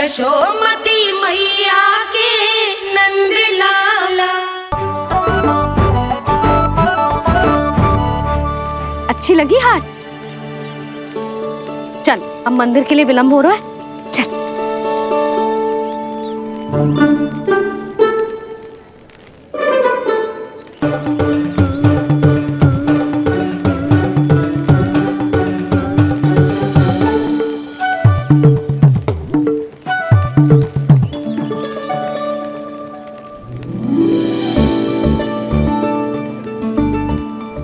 यशोमती मैया के नंद लाला। अच्छी लगी हाट? चल अब मंदिर के लिए विलंब हो रहा है, चल।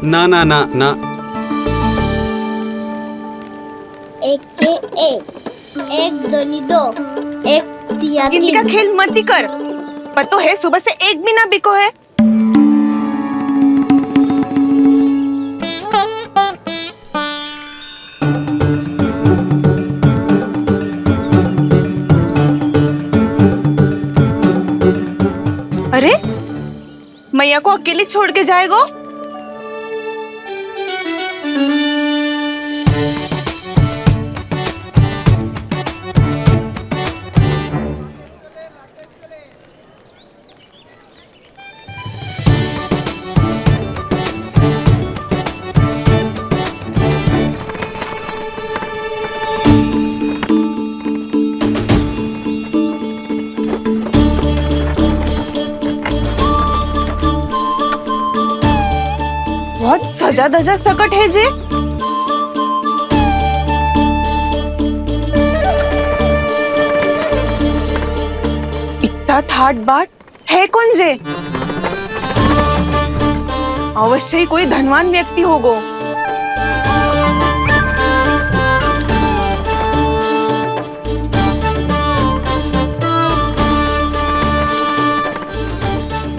ना ना ना ना, एक के एक दोनी दो, एक तिया गिनती का खेल मत ही कर। पतो है सुबह से एक भी ना बिको है। अरे मैया को अकेले छोड़ के जाएगो? बहुत सजा धजा सकट है जे। इतना ठाट बाट है कौन जे? अवश्य ही कोई धनवान व्यक्ति होगो।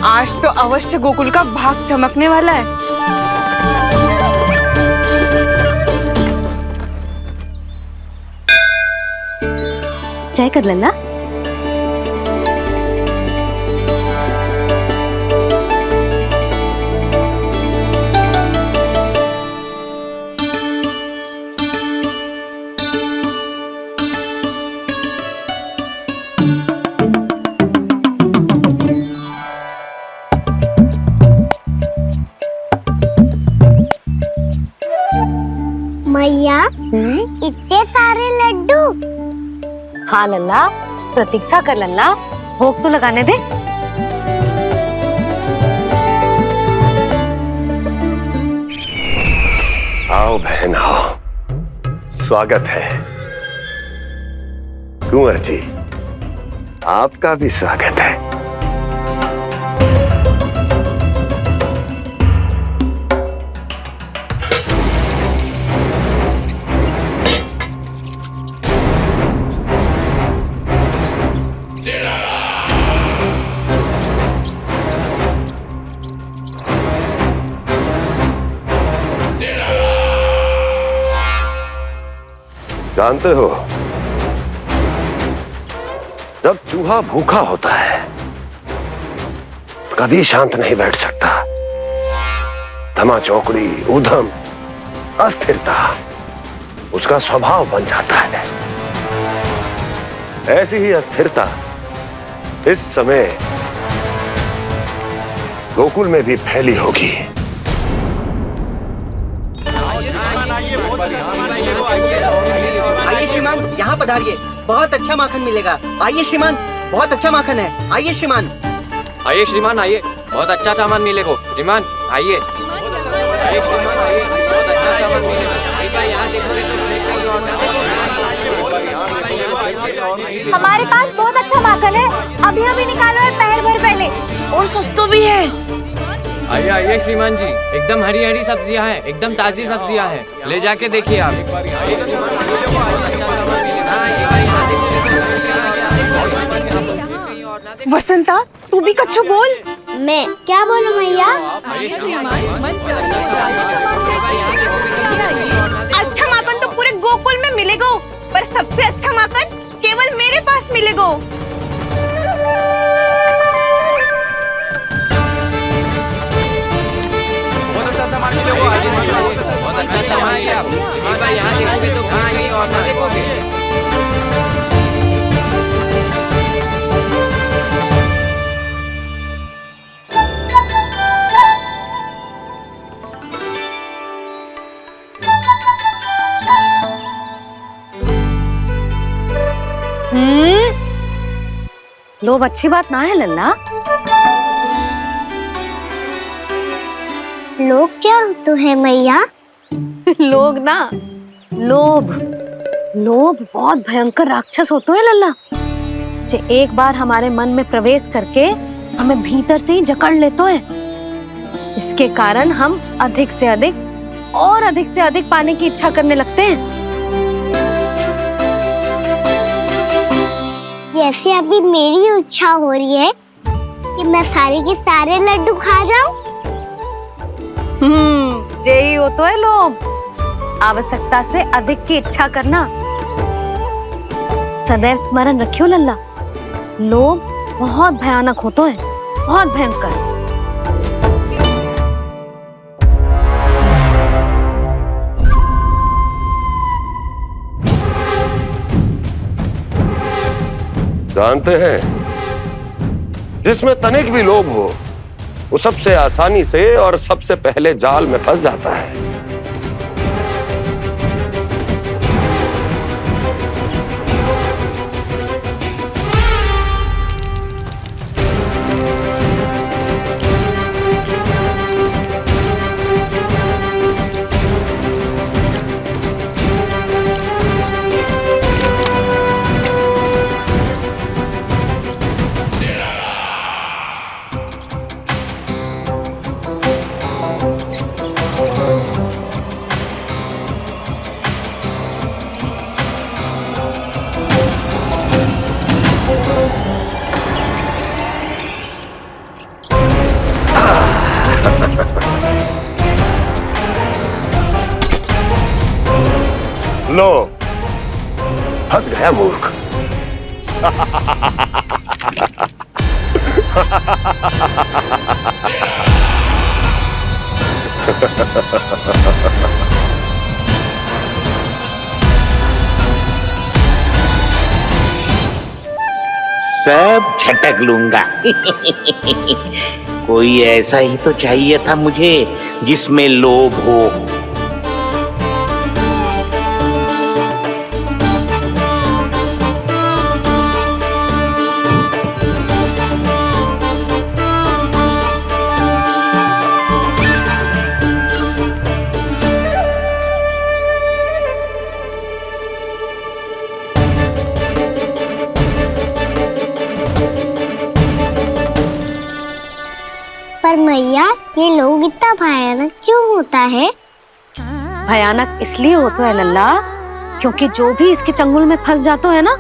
आज तो अवश्य गोकुल का भाग चमकने वाला है। चाय कर लल्ला। मैया इतने सारे लड्डू। हाँ लल्ला, प्रतीक्षा कर लल्ला, भोग तो लगाने दे। आओ बहन आओ, स्वागत है। कुंवर जी, आपका भी स्वागत है। जानते हो, जब चूहा भूखा होता है कभी शांत नहीं बैठ सकता। धमा चौकड़ी, उधम, अस्थिरता उसका स्वभाव बन जाता है। ऐसी ही अस्थिरता इस समय गोकुल में भी फैली होगी। आइए श्रीमान, यहाँ पधारिए, बहुत अच्छा माखन मिलेगा। आइए श्रीमान, बहुत अच्छा माखन है। आइए श्रीमान। आइए श्रीमान, आइए, बहुत अच्छा सामान मिलेगा। श्रीमान आइए, आइए श्रीमान, आइए, बहुत अच्छा सामान मिलेगा। यहाँ हमारे पास बहुत अच्छा माखन है, अभी अभी निकालो है, पहर भर पहले। और सस्ता भी है। आइए आइए श्रीमान जी, एकदम हरी हरी सब्जियां हैं, एकदम ताजी सब्जियां हैं, ले जाके देखिए आप। वसंता, तू भी कछु बोल। मैं क्या बोलूं मैया? अच्छा माखन तो पूरे गोकुल में मिलेगा, पर सबसे अच्छा माखन केवल मेरे पास मिलेगा। बहुत अच्छा सामान है आप। एक बार यहाँ देखोगे तो कहाँ ये और ना देखोगे। लोभ अच्छी बात ना है लल्ला। लोग क्या तो है मैया? लोग ना, लोभ। लोभ बहुत भयंकर राक्षस होते हैं लल्ला, जो एक बार हमारे मन में प्रवेश करके हमें भीतर से ही जकड़ लेते हैं। इसके कारण हम अधिक से अधिक पाने की इच्छा करने लगते हैं। जैसे अभी मेरी इच्छा हो रही है कि मैं सारे के सारे लड्डू खा जाऊं। यही होता है लोभ, आवश्यकता से अधिक की इच्छा करना। सदैव स्मरण रखियो लल्ला, लोभ बहुत भयानक होता है, बहुत भयंकर। जानते हैं, जिसमें तनिक भी लोभ हो वो सबसे आसानी से और सबसे पहले जाल में फंस जाता है। लो, फंस गया मूर्ख। सब झटक लूंगा। कोई ऐसा ही तो चाहिए था मुझे जिसमें लोभ हो। पर मैया, ये लोग इतना भयानक क्यों होता है? भयानक इसलिए होता है लल्ला, क्योंकि जो भी इसके चंगुल में फंस जाता है ना,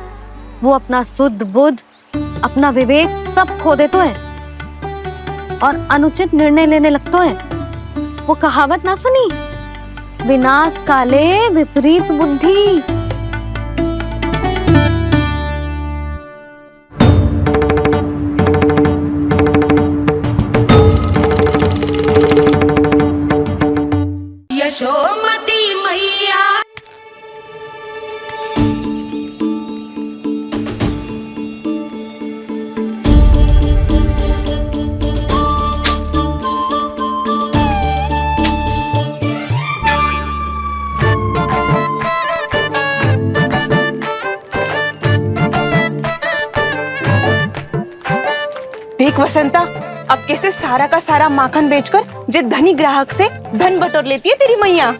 वो अपना शुद्ध बुद्ध, अपना विवेक सब खो देता है और अनुचित निर्णय लेने लगता है। वो कहावत ना सुनी, विनाश काले विपरीत बुद्धि। यशोमती मैया देख वसंता, अब कैसे सारा का सारा माखन बेचकर जो धनी ग्राहक से धन बटोर लेती है तेरी मैया।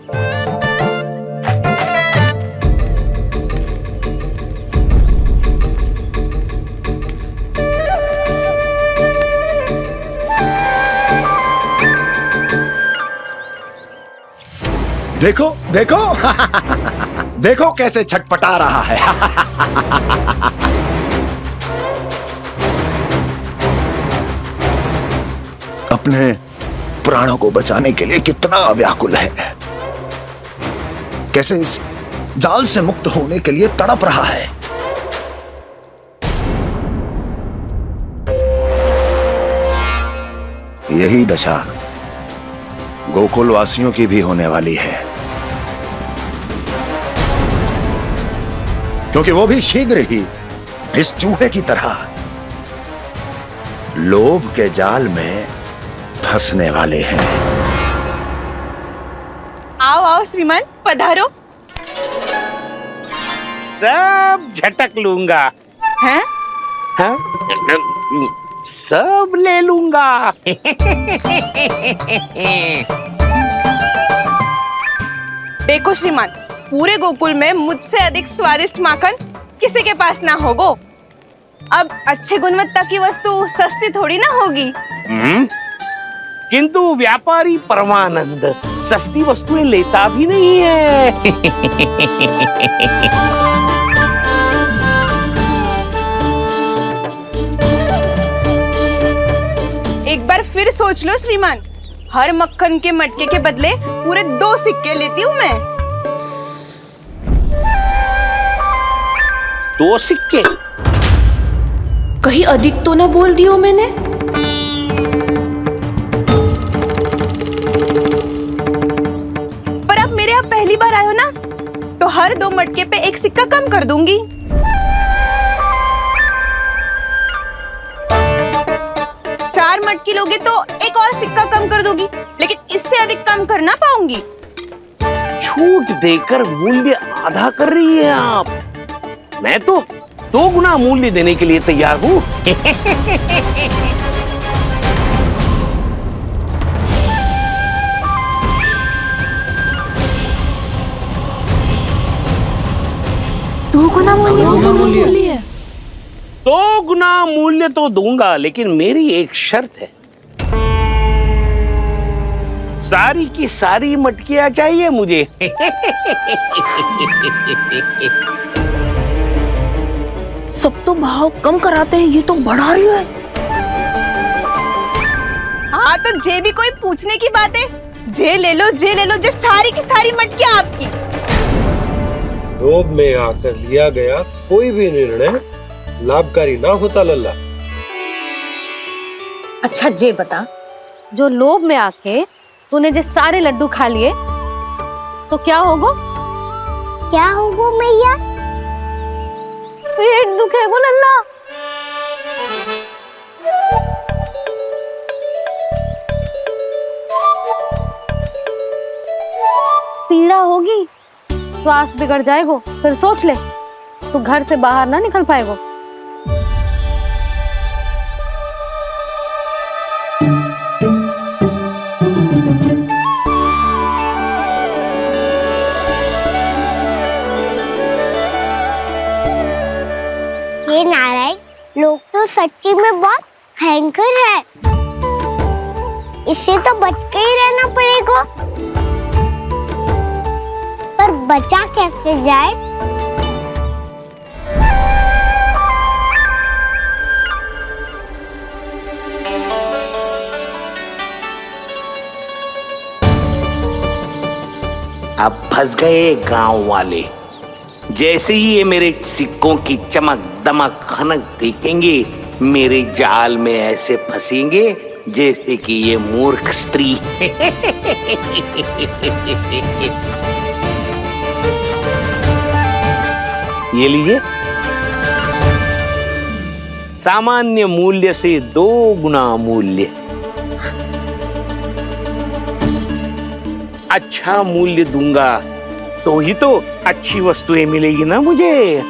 देखो देखो देखो कैसे छटपटा रहा है। अपने प्राणों को बचाने के लिए कितना व्याकुल है, कैसे इस जाल से मुक्त होने के लिए तड़प रहा है। यही दशा गोकुल वासियों की भी होने वाली है, क्योंकि वो भी शीघ्र ही इस चूहे की तरह लोभ के जाल में फंसने वाले हैं। आओ आओ श्रीमान, पधारो। सब झटक लूंगा। हैं? हाँ? सब ले लूंगा। देखो श्रीमान, पूरे गोकुल में मुझसे अधिक स्वादिष्ट माखन किसी के पास ना होगो। अब अच्छे गुणवत्ता की वस्तु सस्ती थोड़ी ना होगी। किंतु व्यापारी परमानंद सस्ती वस्तुएं लेता भी नहीं है। एक बार फिर सोच लो श्रीमान, हर मक्खन के मटके के बदले पूरे 2 सिक्के लेती हूँ मैं। 2 सिक्के? कहीं अधिक तो ना बोल दियो मैंने? पर अब मेरे यहाँ पहली बार आए हो ना, तो हर 2 मटके पे 1 सिक्का कम कर दूंगी। चार मटकी लोगे तो 1 और सिक्का कम कर दोगी, लेकिन इससे अधिक कम कर ना पाऊंगी। छूट देकर मूल्य आधा कर रही है आप। मैं तो 2 गुना मूल्य देने के लिए तैयार हूँ। दो गुना मूल्य? 2 गुना मूल्य तो दूंगा, लेकिन मेरी एक शर्त है। सारी की सारी मटकियां चाहिए मुझे। सब तो भाव कम कराते हैं, ये तो बढ़ा रही है। हाँ तो जे भी कोई पूछने की बात है, जे ले लो, जे ले लो, जे सारी की सारी मटकियां आपकी। लोभ में आकर लिया गया कोई भी निर्णय लाभकारी ना होता लल्ला। अच्छा जे बता, जो लोभ में आके तूने जो सारे लड्डू खा लिए तो क्या होगा? क्या होगा मैया? पेट दुखेगा लल्ला। पीड़ा होगी, स्वास्थ्य बिगड़ जाएगा, फिर सोच ले तू घर से बाहर ना निकल पाएगा। ये नारायण, लोग तो सच्ची में बहुत भयंकर है। इससे तो बच के ही रहना पड़ेगा। पर बचा कैसे जाए? अब फंस गए गांव वाले। जैसे ही ये मेरे सिक्कों की चमक दमक खनक देखेंगे, मेरे जाल में ऐसे फंसेंगे जैसे कि ये मूर्ख स्त्री। ये लीजिए, सामान्य मूल्य से 2 गुना मूल्य। अच्छा मूल्य दूंगा तो ही तो अच्छी वस्तुएं मिलेगी ना मुझे।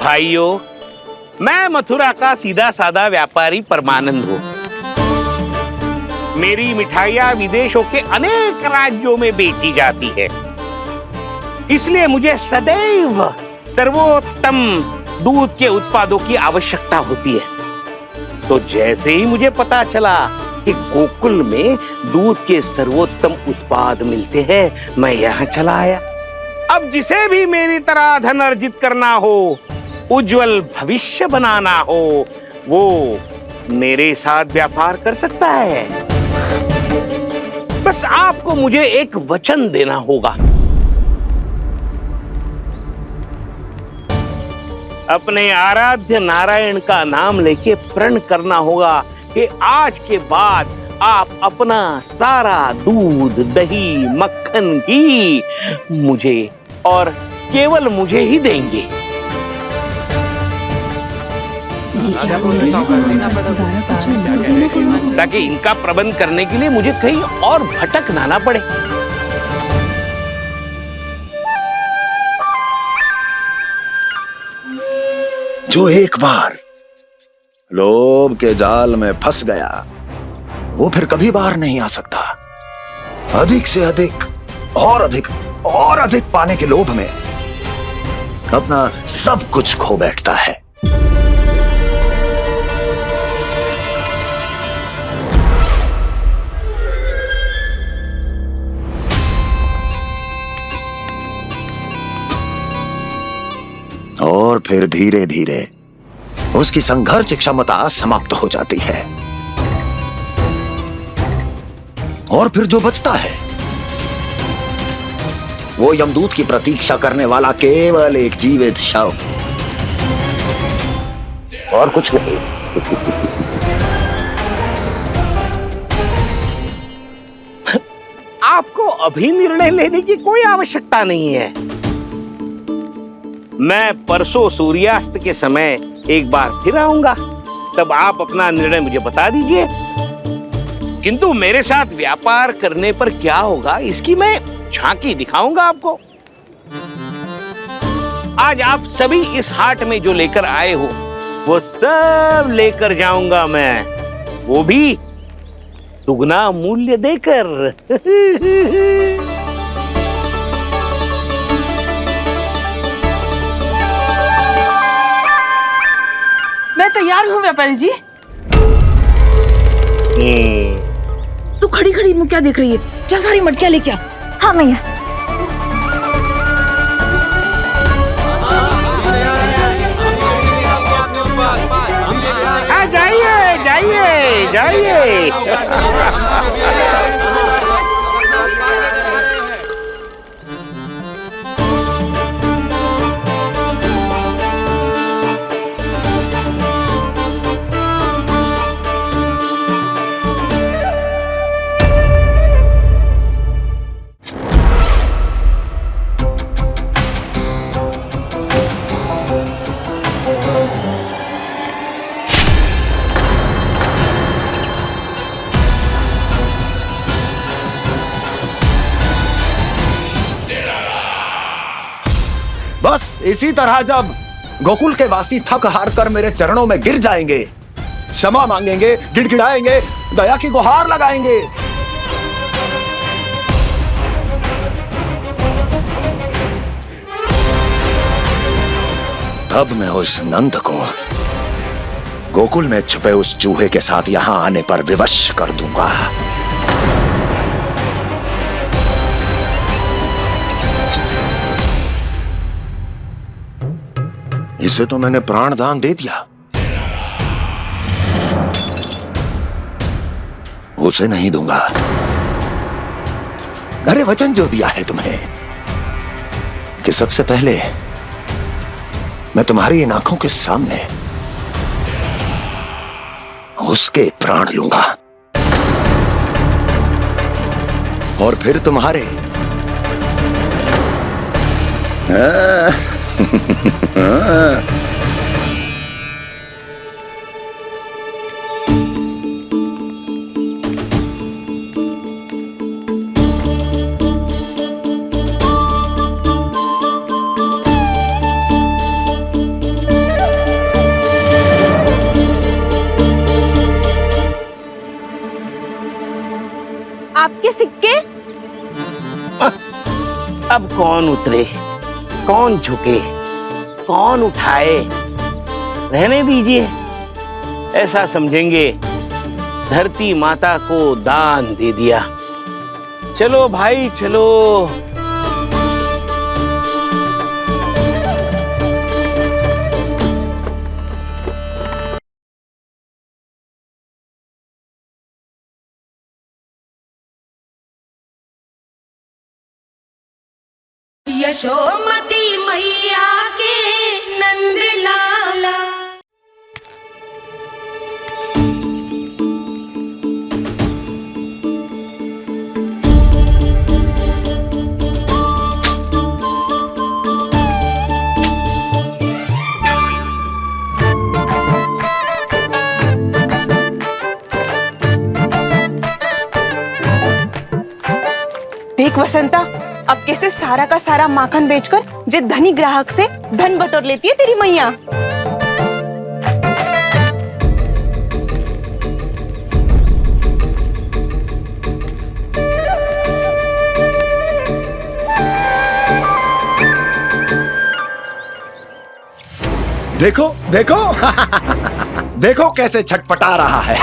भाइयों, मैं मथुरा का सीधा साधा व्यापारी परमानंद हूँ। मेरी मिठाइयाँ विदेशों के अनेक राज्यों में बेची जाती है, इसलिए मुझे सदैव सर्वोत्तम दूध के उत्पादों की आवश्यकता होती है। तो जैसे ही मुझे पता चला कि गोकुल में दूध के सर्वोत्तम उत्पाद मिलते हैं, मैं यहाँ चला आया। अब जिसे भी मेरी तरह धन अर्जित करना हो, उज्जवल भविष्य बनाना हो, वो मेरे साथ व्यापार कर सकता है। बस आपको मुझे एक वचन देना होगा। अपने आराध्य नारायण का नाम लेके प्रण करना होगा कि आज के बाद आप अपना सारा दूध, दही, मक्खन घी मुझे और केवल मुझे ही देंगे। ताकि इनका प्रबंध करने के लिए मुझे कहीं और भटकना ना पड़े। जो एक बार लोभ के जाल में फंस गया वो फिर कभी बाहर नहीं आ सकता। अधिक से अधिक और अधिक और अधिक पाने के लोभ में अपना सब कुछ खो बैठता है। और फिर धीरे धीरे उसकी संघर्ष क्षमता समाप्त हो जाती है और फिर जो बचता है वो यमदूत की प्रतीक्षा करने वाला केवल एक जीवित शव और कुछ नहीं। आपको अभी निर्णय लेने की कोई आवश्यकता नहीं है। मैं परसों सूर्यास्त के समय एक बार फिर आऊंगा, तब आप अपना निर्णय मुझे बता दीजिए। किंतु मेरे साथ व्यापार करने पर क्या होगा इसकी मैं झांकी दिखाऊंगा आपको। आज आप सभी इस हाट में जो लेकर आए हो वो सब लेकर जाऊंगा मैं, वो भी दुगना मूल्य देकर। मैं तैयार हूँ व्यापारी जी। तू खड़ी खड़ी मुँह क्या देख रही है? जा सारी मटकियाँ लेके आ। हाँ मैया। हाँ जाइए जाइए जाइए। बस इसी तरह जब गोकुल के वासी थक हार कर मेरे चरणों में गिर जाएंगे, क्षमा मांगेंगे, गिड़गिड़ाएंगे, दया की गुहार लगाएंगे, तब मैं उस नंद को गोकुल में छुपे उस चूहे के साथ यहां आने पर विवश कर दूंगा। इसे तो मैंने प्राण दान दे दिया, उसे नहीं दूंगा। अरे वचन जो दिया है तुम्हें कि सबसे पहले मैं तुम्हारी इन आंखों के सामने उसके प्राण लूंगा और फिर तुम्हारे। आपके सिक्के? अब कौन उतरे, कौन झुके, कौन उठाए, रहने दीजिए। ऐसा समझेंगे धरती माता को दान दे दिया। चलो भाई चलो। यशोमती मैया के नंद लाला। देख वसंता, अब कैसे सारा का सारा माखन बेचकर जे धनी ग्राहक से धन बटोर लेती है तेरी मैया। देखो देखो देखो कैसे छटपटा रहा है।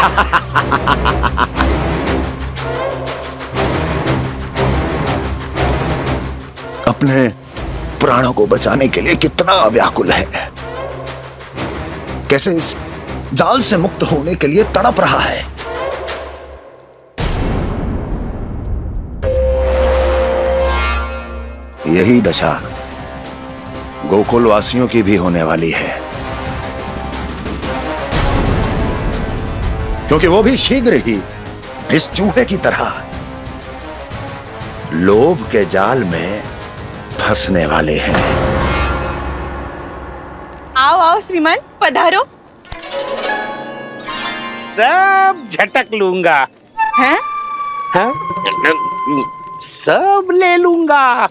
अपने प्राणों को बचाने के लिए कितना व्याकुल है, कैसे इस जाल से मुक्त होने के लिए तड़प रहा है। यही दशा गोकुल वासियों की भी होने वाली है, क्योंकि वो भी शीघ्र ही इस चूहे की तरह लोभ के जाल में फंसने वाले हैं। आओ आओ श्रीमान, पधारो। सब झटक लूंगा। हैं? हाँ? सब ले लूंगा।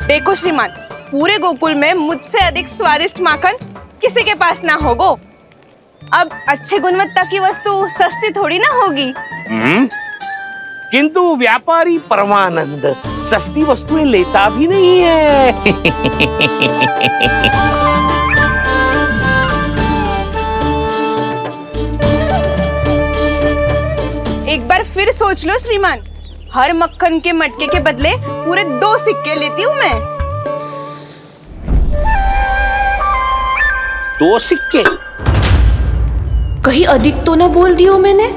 देखो श्रीमान, पूरे गोकुल में मुझसे अधिक स्वादिष्ट माखन किसी के पास ना होगो। अब अच्छे गुणवत्ता की वस्तु सस्ती थोड़ी ना होगी। किंतु व्यापारी परमानंद सस्ती वस्तुएं लेता भी नहीं है। एक बार फिर सोच लो श्रीमान, हर मक्खन के मटके के बदले पूरे 2 सिक्के लेती हूँ मैं। 2 सिक्के? कहीं अधिक तो ना बोल दियो मैंने?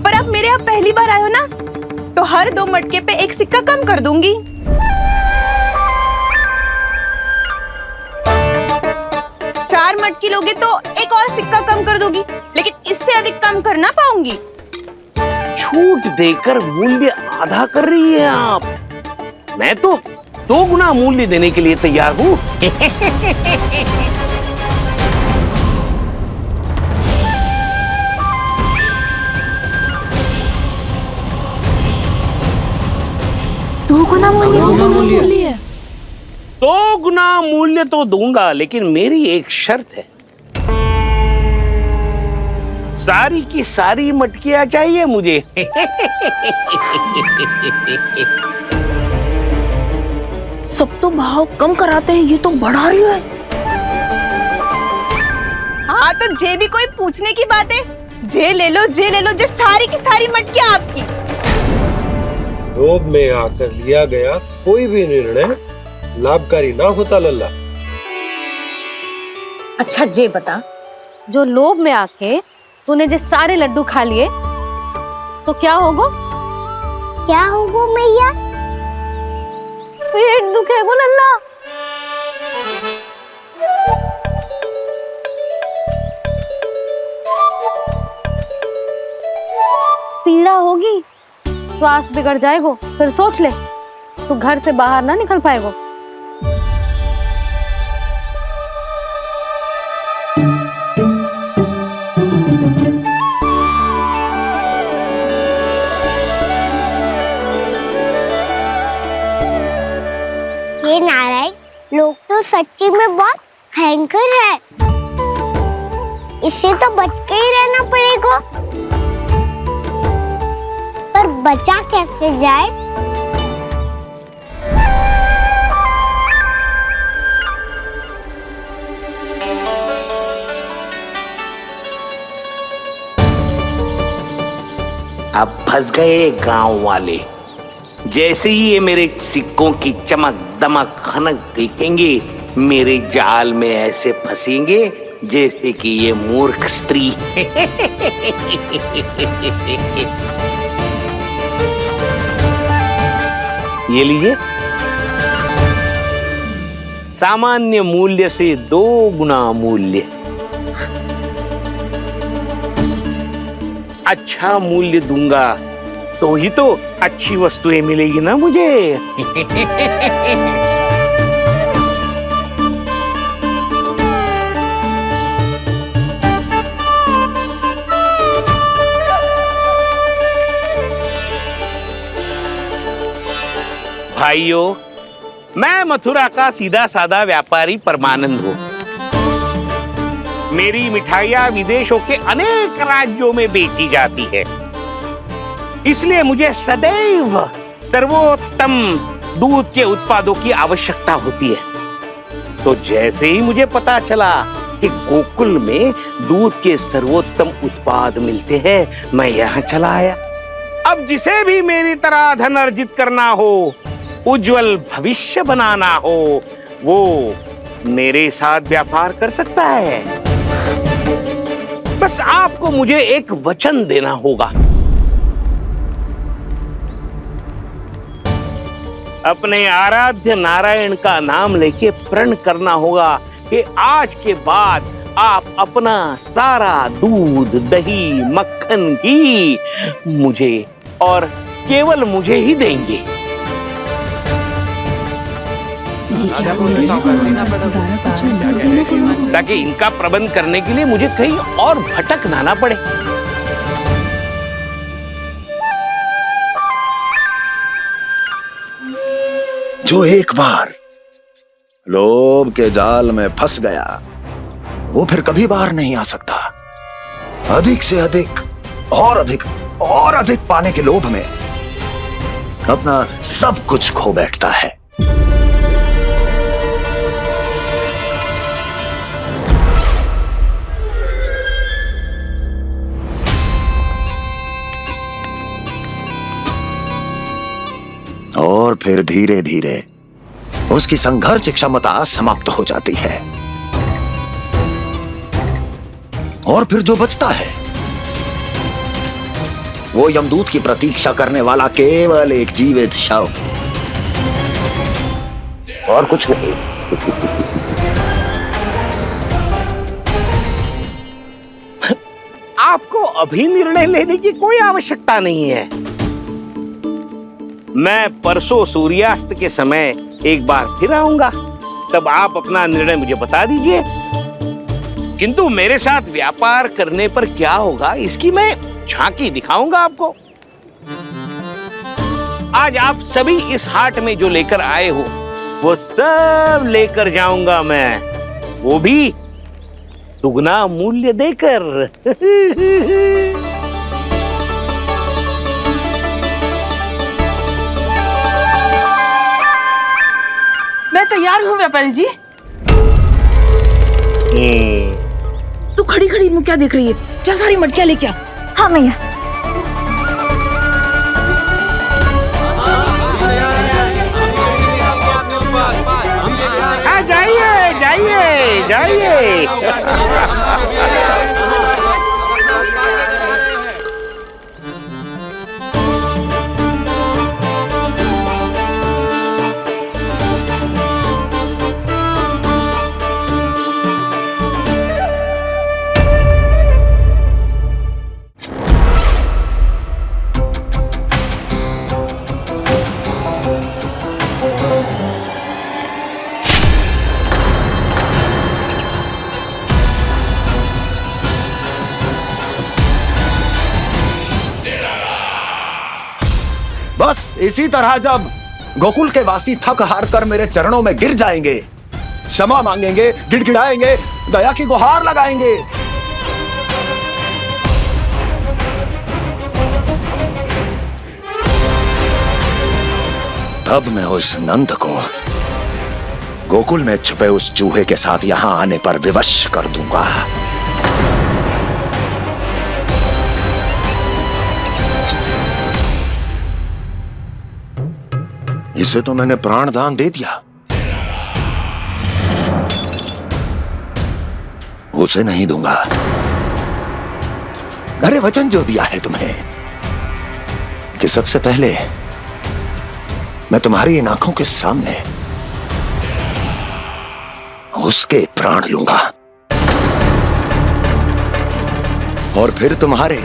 पर आप मेरे यहाँ पहली बार आए हो ना, तो हर 2 मटके पे 1 सिक्का कम कर दूंगी। चार मटकी लोगे तो 1 और सिक्का कम कर दोगी, लेकिन इससे अधिक कम कर ना पाऊंगी। छूट देकर मूल्य आधा कर रही है आप। मैं तो 2 गुना मूल्य देने के लिए तैयार हूँ। दो गुना मूल्य? 2 गुना मूल्य तो दूंगा, लेकिन मेरी एक शर्त है। सारी की सारी मटकियां चाहिए मुझे। सब तो भाव कम कराते हैं, ये तो बढ़ा रही है। हाँ तो जे भी कोई पूछने की बात है, जे ले लो, जे ले लो, जे सारी की सारी मटकियां आपकी। लोभ में आकर लिया गया कोई भी निर्णय लाभकारी ना होता लल्ला। अच्छा जे बता, जो लोभ में आके तूने जो सारे लड्डू खा लिए तो क्या होगा? क्या होगा मैया? पेट दुखेगा लल्ला। पीड़ा होगी, स्वास्थ्य बिगड़ जाएगा, फिर सोच ले तू घर से बाहर ना निकल पाएगा। ये नारायण, लोग तो सच्ची में बहुत भयंकर है। इससे तो बच के ही रहना पड़ेगा। पर बचा कैसे जाए? अब फंस गए गांव वाले। जैसे ही ये मेरे सिक्कों की चमक दमक खनक देखेंगे, मेरे जाल में ऐसे फंसेंगे जैसे कि ये मूर्ख स्त्री। ये लीजिए, सामान्य मूल्य से 2 गुना मूल्य। अच्छा मूल्य दूंगा तो ही तो अच्छी वस्तुएं मिलेगी ना मुझे। भाइयों, मैं मथुरा का सीधा साधा व्यापारी परमानंद हूँ। मेरी मिठाइयाँ विदेशों के अनेक राज्यों में बेची जाती है, इसलिए मुझे सदैव सर्वोत्तम दूध के उत्पादों की आवश्यकता होती है। तो जैसे ही मुझे पता चला कि गोकुल में दूध के सर्वोत्तम उत्पाद मिलते हैं, मैं यहाँ चला आया। अब जिसे भी मेरी तरह धन अर्जित करना हो, उज्जवल भविष्य बनाना हो, वो मेरे साथ व्यापार कर सकता है। बस आपको मुझे एक वचन देना होगा। अपने आराध्य नारायण का नाम लेके प्रण करना होगा कि आज के बाद आप अपना सारा दूध, दही, मक्खन, घी मुझे और केवल मुझे ही देंगे। ताकि इनका प्रबंध करने के लिए मुझे कहीं और भटकना ना पड़े। जो एक बार लोभ के जाल में फंस गया, वो फिर कभी बाहर नहीं आ सकता। अधिक से अधिक और अधिक और अधिक पाने के लोभ में अपना सब कुछ खो बैठता है। और फिर धीरे धीरे उसकी संघर्ष क्षमता समाप्त हो जाती है, और फिर जो बचता है वो यमदूत की प्रतीक्षा करने वाला केवल एक जीवित शव, और कुछ नहीं। आपको अभी निर्णय लेने की कोई आवश्यकता नहीं है। मैं परसों सूर्यास्त के समय एक बार फिर आऊंगा, तब आप अपना निर्णय मुझे बता दीजिए। किंतु मेरे साथ व्यापार करने पर क्या होगा, इसकी मैं झांकी दिखाऊंगा आपको। आज आप सभी इस हाट में जो लेकर आए हो, वो सब लेकर जाऊंगा मैं, वो भी दुगना मूल्य देकर। मैं तैयार हूँ व्यापारी जी। तू खड़ी खड़ी मुँह क्या देख रही है? चल सारी मटकियाँ लेके आ। हाँ भैया। जाइए जाइए जाइए। बस इसी तरह जब गोकुल के वासी थक हार कर मेरे चरणों में गिर जाएंगे, क्षमा मांगेंगे, गिड़गिड़ाएंगे, दया की गुहार लगाएंगे, तब मैं उस नंद को गोकुल में छुपे उस चूहे के साथ यहां आने पर विवश कर दूंगा। इसे तो मैंने प्राण दान दे दिया, उसे नहीं दूंगा। अरे वचन जो दिया है तुम्हें कि सबसे पहले मैं तुम्हारी इन आंखों के सामने उसके प्राण लूंगा, और फिर तुम्हारे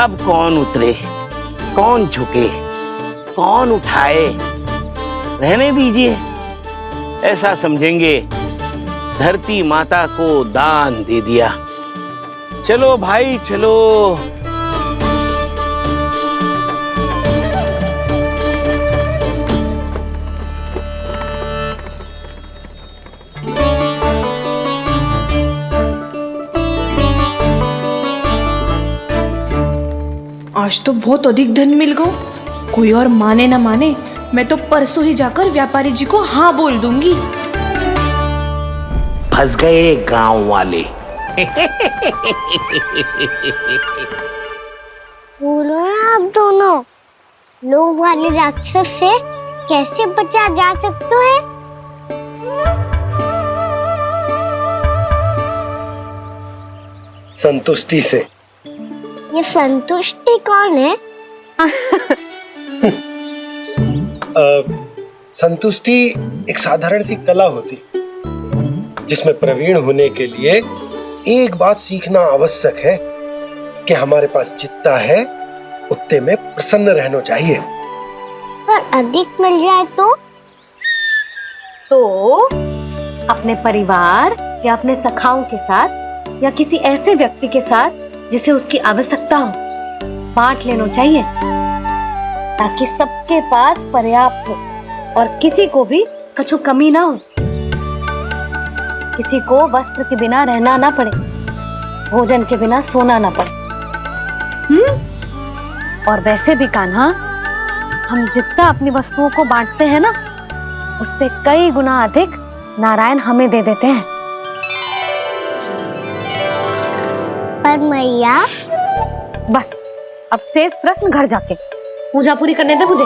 अब कौन उतरे, कौन झुके, कौन उठाए, रहने दीजिए। ऐसा समझेंगे धरती माता को दान दे दिया। चलो भाई चलो। आज तो बहुत अधिक धन मिल गया। कोई और माने ना माने, मैं तो परसों ही जाकर व्यापारी जी को हाँ बोल दूंगी। फंस गए गांव वाले। बोलो ना आप दोनों, लोभ वाले राक्षस से कैसे बचा जा सकता है? संतुष्टि से। ये संतुष्टि कौन है? संतुष्टि एक साधारण सी कला होती जिसमें प्रवीण होने के लिए एक बात सीखना आवश्यक है कि हमारे पास जितना है उतने में प्रसन्न रहना चाहिए। पर अधिक मिल जाए तो अपने परिवार या अपने सखाओं के साथ या किसी ऐसे व्यक्ति के साथ जिसे उसकी आवश्यकता हो बांट लेना चाहिए, ताकि सबके पास पर्याप्त हो और किसी को भी कछु कमी ना हो, किसी को वस्त्र के बिना रहना ना पड़े, भोजन के बिना सोना ना पड़े। और वैसे भी कान्हा, हम जितना अपनी वस्तुओं को बांटते हैं ना, उससे कई गुना अधिक नारायण हमें दे देते हैं। पर मैया, बस अब शेष प्रश्न घर जाके पूजा पूरी करने दे मुझे।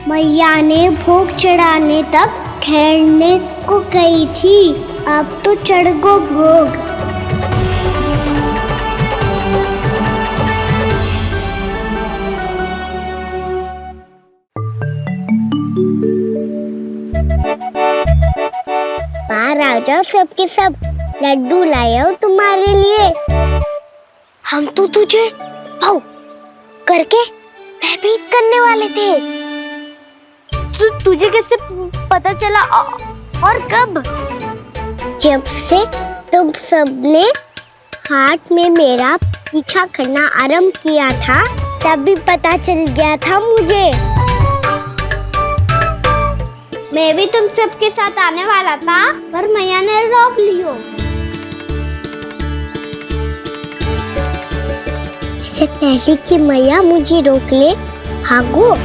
मैया ने भोग चढ़ाने तक ठहरने को कही थी, अब तो चढ़ गो भोग। बाहर आ जाओ सबके सब, लड्डू लाया हो तुम्हारे लिए। हम तो तुझे भाव करके भयभीत करने वाले थे। तुझे कैसे पता चला और कब? जब से तुम सबने हाथ में मेरा पीछा करना आरंभ किया था, तभी पता चल गया था मुझे। मैं भी तुम सबके साथ आने वाला था, पर मैया ने रोक लियो। इससे पहले कि मैया मुझे रोक ले, भागो।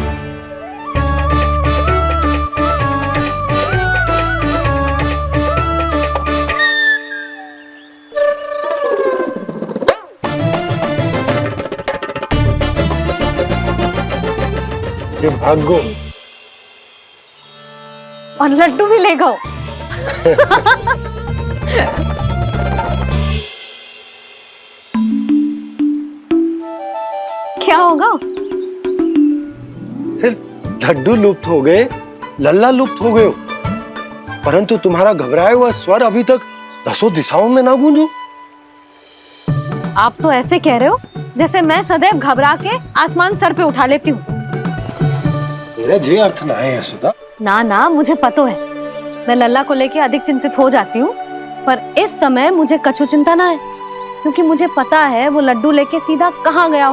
भागो और लड्डू भी ले गो। क्या होगा? फिर लड्डू लुप्त हो गए, लल्ला लुप्त हो गए, परंतु तुम्हारा घबराया हुआ स्वर अभी तक 10 दिशाओं में ना गूंजो। आप तो ऐसे कह रहे हो जैसे मैं सदैव घबरा के आसमान सर पे उठा लेती हूँ। मेरा जे अर्थ ना है सुधा। ना ना, मुझे पता है, मैं लल्ला को लेके अधिक चिंतित हो जाती हूँ, पर इस समय मुझे कछु चिंता ना है, क्योंकि मुझे पता है वो लड्डू लेके सीधा कहाँ गया